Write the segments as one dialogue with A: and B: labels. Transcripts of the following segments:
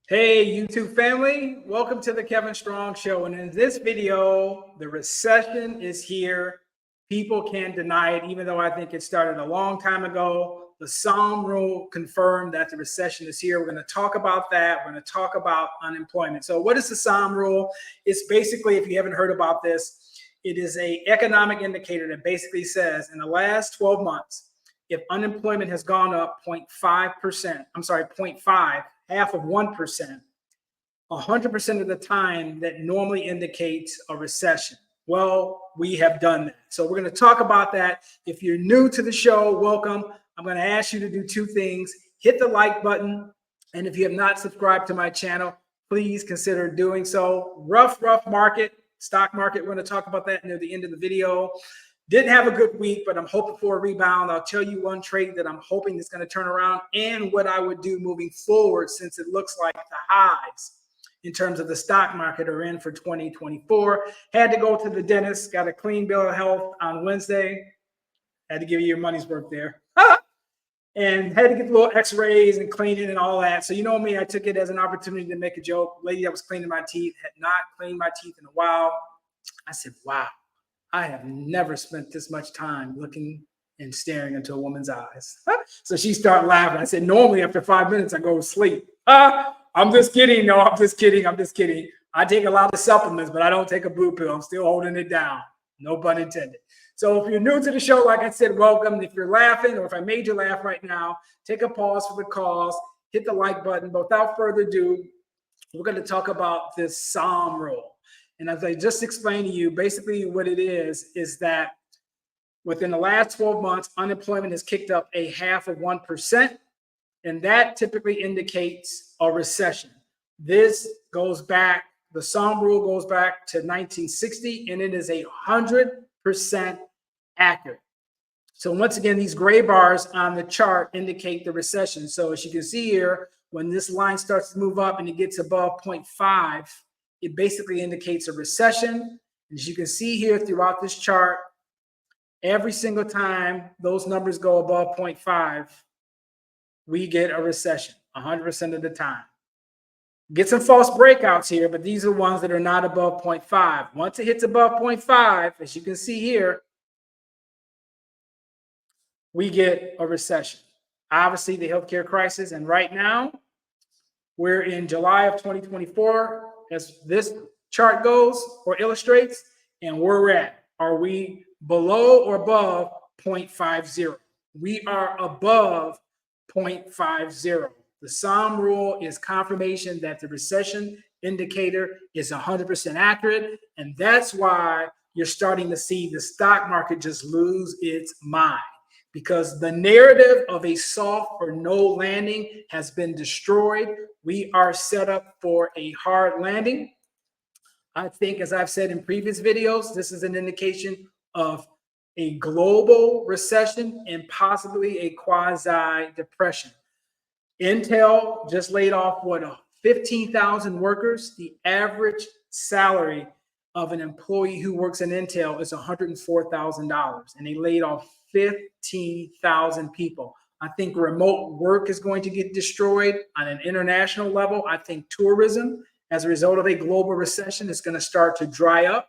A: Hey, YouTube family, welcome to the Kevin Strong Show. And in this video, the recession is here. People can't deny it, even though I think it started a long time ago. The Psalm rule confirmed that the recession is here. We're going to talk about that. We're going to talk about unemployment. So what is the Psalm rule? It's basically, if you haven't heard about this, it is an economic indicator that basically says in the last 12 months, if unemployment has gone up 0.5%, I'm sorry, 0.5, half of 1%, 100% of the time that normally indicates a recession. Well, we have done that. So we're going to talk about that. If you're new to the show, welcome. I'm going to ask you to do two things. Hit the like button. And if you have not subscribed to my channel, please consider doing so. Rough market, stock market. We're going to talk about that near the end of the video. Didn't have a good week, but I'm hoping for a rebound. I'll tell you one trade that I'm hoping is going to turn around and what I would do moving forward, since it looks like the highs in terms of the stock market are in for 2024. Had to go to the dentist, got a clean bill of health on Wednesday. Had to give you your money's worth there. And had to get the little x-rays and cleaning and all that. So you know me, I took it as an opportunity to make a joke. Lady that was cleaning my teeth had not cleaned my teeth in a while. I said, wow. I have never spent this much time looking and staring into a woman's eyes. So she started laughing. I said, normally after 5 minutes, I go to sleep. I'm just kidding. No, I'm just kidding. I take a lot of supplements, but I don't take a blue pill. I'm still holding it down. No pun intended. So if you're new to the show, like I said, welcome. If you're laughing or if I made you laugh right now, take a pause for the cause, hit the like button. But without further ado, we're going to talk about this Psalm rule. And as I just explained to you, basically what it is that within the last 12 months, unemployment has kicked up a half of 1%. And that typically indicates a recession. This goes back, the Psalm rule goes back to 1960, and it is 100% accurate. So once again, these gray bars on the chart indicate the recession. So as you can see here, when this line starts to move up and it gets above 0.5, it basically indicates a recession. As you can see here throughout this chart, every single time those numbers go above 0.5, we get a recession 100% of the time. Get some false breakouts here, but these are ones that are not above 0.5. Once it hits above 0.5, as you can see here, we get a recession. Obviously, the healthcare crisis, and right now, we're in July of 2024, as this chart goes or illustrates, and where we're at. Are we below or above 0.50? We are above 0.50. The Psalm rule is confirmation that the recession indicator is 100% accurate, and that's why you're starting to see the stock market just lose its mind, because the narrative of a soft or no landing has been destroyed. We are set up for a hard landing. I think, as I've said in previous videos, this is an indication of a global recession and possibly a quasi-depression. Intel just laid off, 15,000 workers. The average salary of an employee who works in Intel is $104,000, and they laid off 15,000 people. I think remote work is going to get destroyed on an international level. I think tourism, as a result of a global recession, is going to start to dry up.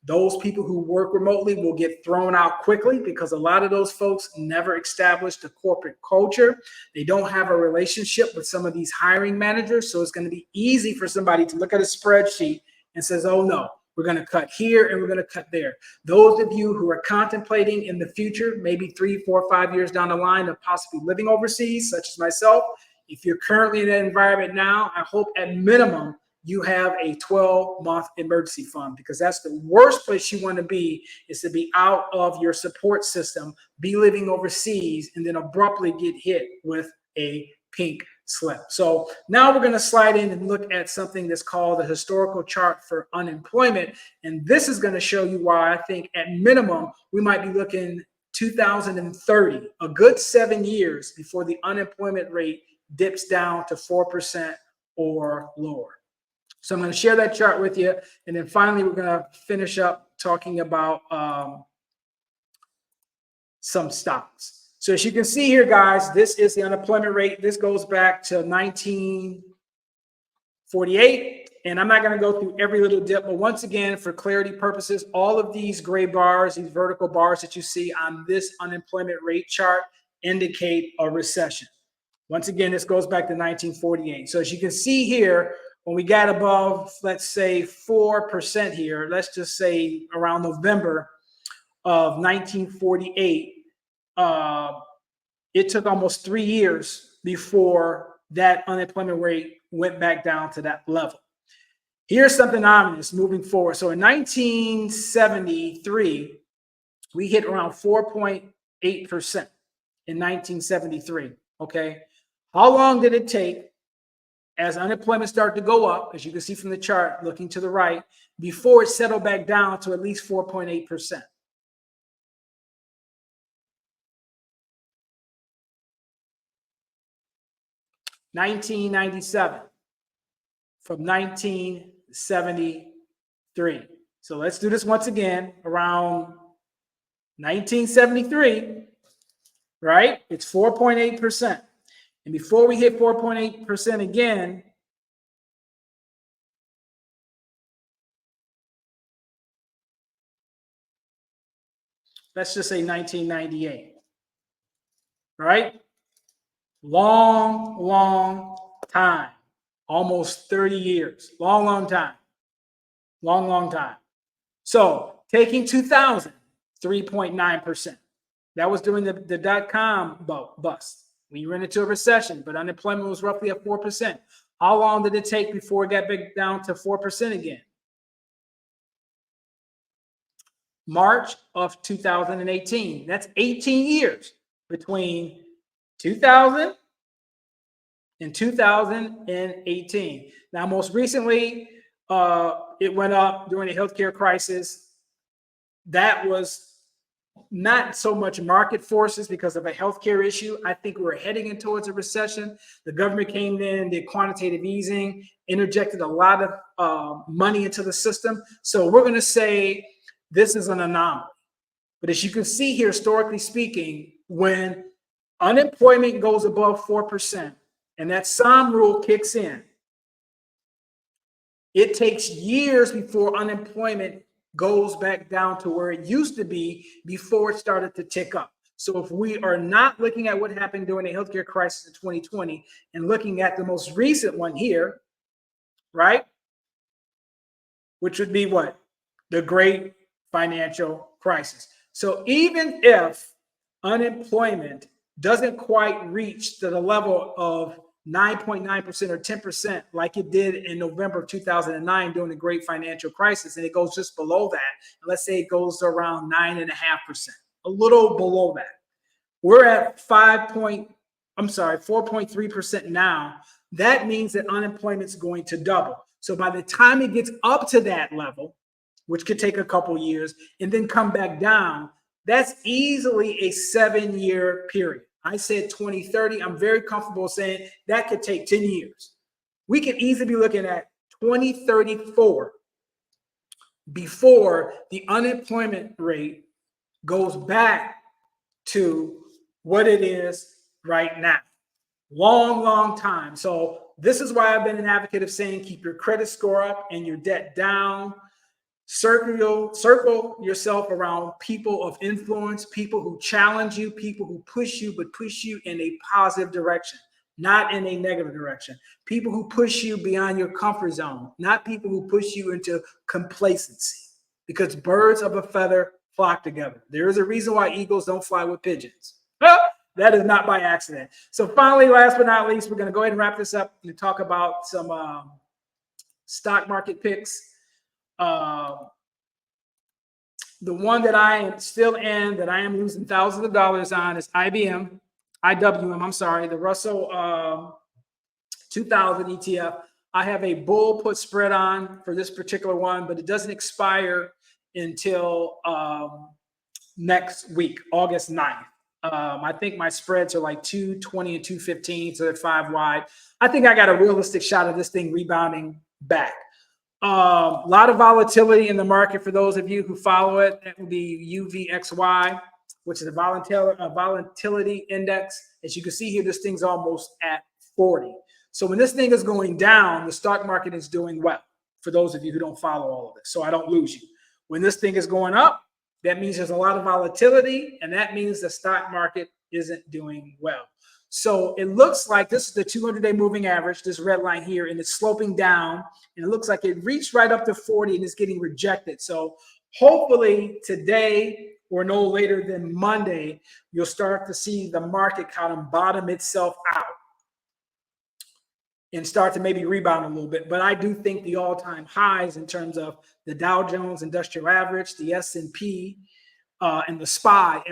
A: Those people who work remotely will get thrown out quickly because a lot of those folks never established a corporate culture. They don't have a relationship with some of these hiring managers. So it's going to be easy for somebody to look at a spreadsheet and says, oh no, we're going to cut here and we're going to cut there. Those of you who are contemplating in the future, maybe 3, 4, 5 years down the line of possibly living overseas, such as myself, if you're currently in that environment now, I hope at minimum you have a 12-month emergency fund, because that's the worst place you want to be, is to be out of your support system, be living overseas, and then abruptly get hit with a pink slip. So now we're going to slide in and look at something that's called the historical chart for unemployment. And this is going to show you why I think at minimum we might be looking 2030, a good 7 years before the unemployment rate dips down to 4% or lower. So I'm going to share that chart with you. And then finally, we're going to finish up talking about some stocks. So as you can see here, guys, this is the unemployment rate. This goes back to 48. And I'm not going to go through every little dip, but once again, for clarity purposes, all of these gray bars, these vertical bars that you see on this unemployment rate chart indicate a recession. Once again, this goes back to 1948. So as you can see here, when we got above, let's say 4% here, let's just say around November of 1948, it took almost 3 years before that unemployment rate went back down to that level. Here's something ominous moving forward. So in 1973, we hit around 4.8% in 1973. Okay. How long did it take as unemployment started to go up, as you can see from the chart looking to the right, before it settled back down to at least 4.8%? $1997 from 1973. So let's do this once again. Around 1973, right? It's 4.8%. And before we hit 4.8% again, let's just say 1998, right? Long time, almost 30 years, long time, long time. So taking 2000, 3.9%. That was during the dot-com bust. We ran into a recession, but unemployment was roughly at 4%. How long did it take before it got back down to 4% again? March of 2018. That's 18 years between 2000 and 2018. Now, most recently, it went up during the healthcare crisis. That was not so much market forces because of a healthcare issue. I think we're heading in towards a recession. The government came in, did quantitative easing, interjected a lot of money into the system. So we're going to say this is an anomaly. But as you can see here, historically speaking, when unemployment goes above 4% and that SOM rule kicks in, it takes years before unemployment goes back down to where it used to be before it started to tick up. So if we are not looking at what happened during the healthcare crisis in 2020 and looking at the most recent one here, right, which would be what? The great financial crisis. So even if unemployment doesn't quite reach to the level of 9.9% or 10% like it did in November of 2009 during the great financial crisis, and it goes just below that, and let's say it goes to around 9.5%, a little below that. We're at 4.3% now. That means that unemployment is going to double. So by the time it gets up to that level, which could take a couple years, and then come back down, that's easily a 7-year period. I said 2030. I'm very comfortable saying that could take 10 years. We could easily be looking at 2034 before the unemployment rate goes back to what it is right now. Long time. So this is why I've been an advocate of saying keep your credit score up and your debt down. Circle yourself around people of influence, people who challenge you, people who push you, but push you in a positive direction, not in a negative direction. People who push you beyond your comfort zone, not people who push you into complacency, because birds of a feather flock together. There is a reason why eagles don't fly with pigeons. That is not by accident. So finally, last but not least, we're going to go ahead and wrap this up and talk about some stock market picks. The one that I am still in, that I am losing thousands of dollars on, is IWM, the Russell 2000 ETF. I have a bull put spread on for this particular one, but it doesn't expire until next week, August 9th. I think my spreads are like 220 and 215, so they're 5 wide. I think I got a realistic shot of this thing rebounding back. A lot of volatility in the market for those of you who follow it. That would be UVXY, which is a volatility index. As you can see here, this thing's almost at 40. So when this thing is going down, the stock market is doing well, for those of you who don't follow all of this, so I don't lose you. When this thing is going up, that means there's a lot of volatility, and that means the stock market isn't doing well. So it looks like this is the 200-day moving average, this red line here, and it's sloping down, and it looks like it reached right up to 40 and it's getting rejected. So hopefully today or no later than Monday, you'll start to see the market kind of bottom itself out and start to maybe rebound a little bit. But I do think the all-time highs in terms of the Dow Jones Industrial Average, the S&P, and the SPY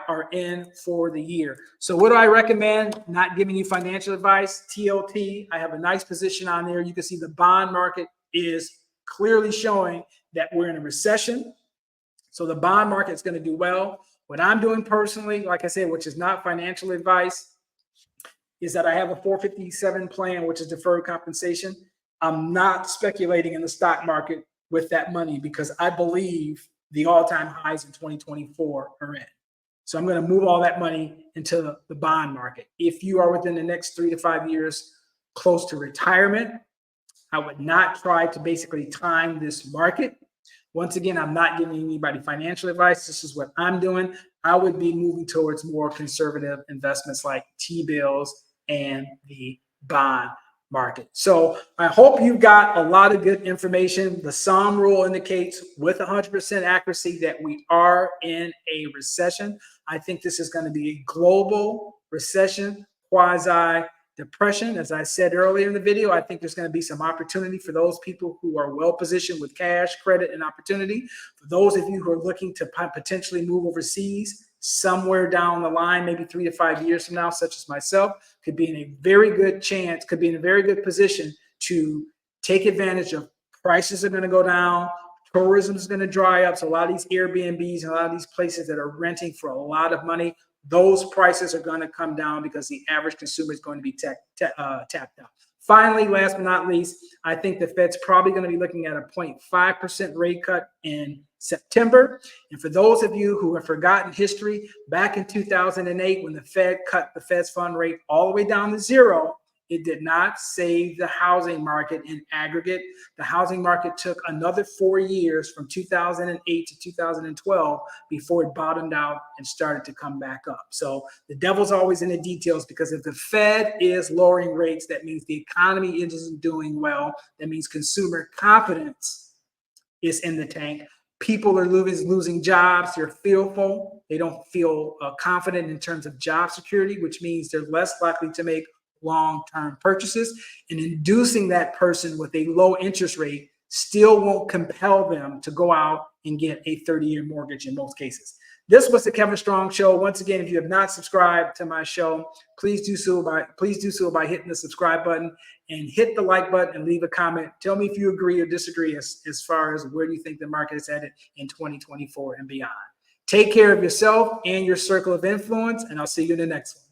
A: are in for the year. So what do I recommend? Not giving you financial advice. TLT, I have a nice position on there. You can see the bond market is clearly showing that we're in a recession. So the bond market is going to do well. What I'm doing personally, like I said, which is not financial advice, is that I have a 457 plan, which is deferred compensation. I'm not speculating in the stock market with that money because I believe the all-time highs in 2024 are in. So I'm going to move all that money into the bond market. If you are within the next 3 to 5 years close to retirement, I would not try to basically time this market. Once again, I'm not giving anybody financial advice. This is what I'm doing. I would be moving towards more conservative investments like T-bills and the bond market. So I hope you got a lot of good information. The SOM rule indicates with 100% accuracy that we are in a recession. I think this is going to be a global recession, quasi-depression. As I said earlier in the video, I think there's going to be some opportunity for those people who are well positioned with cash, credit, and opportunity. For those of you who are looking to potentially move overseas, somewhere down the line, maybe 3 to 5 years from now, such as myself, could be in a very good chance, could be in a very good position to take advantage of prices are going to go down, tourism is going to dry up. So a lot of these Airbnbs and a lot of these places that are renting for a lot of money, those prices are going to come down because the average consumer is going to be tapped out. Finally, last but not least, I think the Fed's probably going to be looking at a 0.5% rate cut in September. And for those of you who have forgotten history, back in 2008, when the Fed cut the Fed's fund rate all the way down to zero, it did not save the housing market in aggregate. The housing market took another 4 years from 2008 to 2012 before it bottomed out and started to come back up. So the devil's always in the details, because if the Fed is lowering rates, that means the economy isn't doing well. That means consumer confidence is in the tank. People are losing jobs. They're fearful. They don't feel confident in terms of job security, which means they're less likely to make long-term purchases, and inducing that person with a low interest rate still won't compel them to go out and get a 30-year mortgage in most cases. This was the Kevin Strong Show. Once again, if you have not subscribed to my show, please do so by hitting the subscribe button and hit the like button and leave a comment. Tell me if you agree or disagree as far as where do you think the market is headed in 2024 and beyond. Take care of yourself and your circle of influence, and I'll see you in the next one.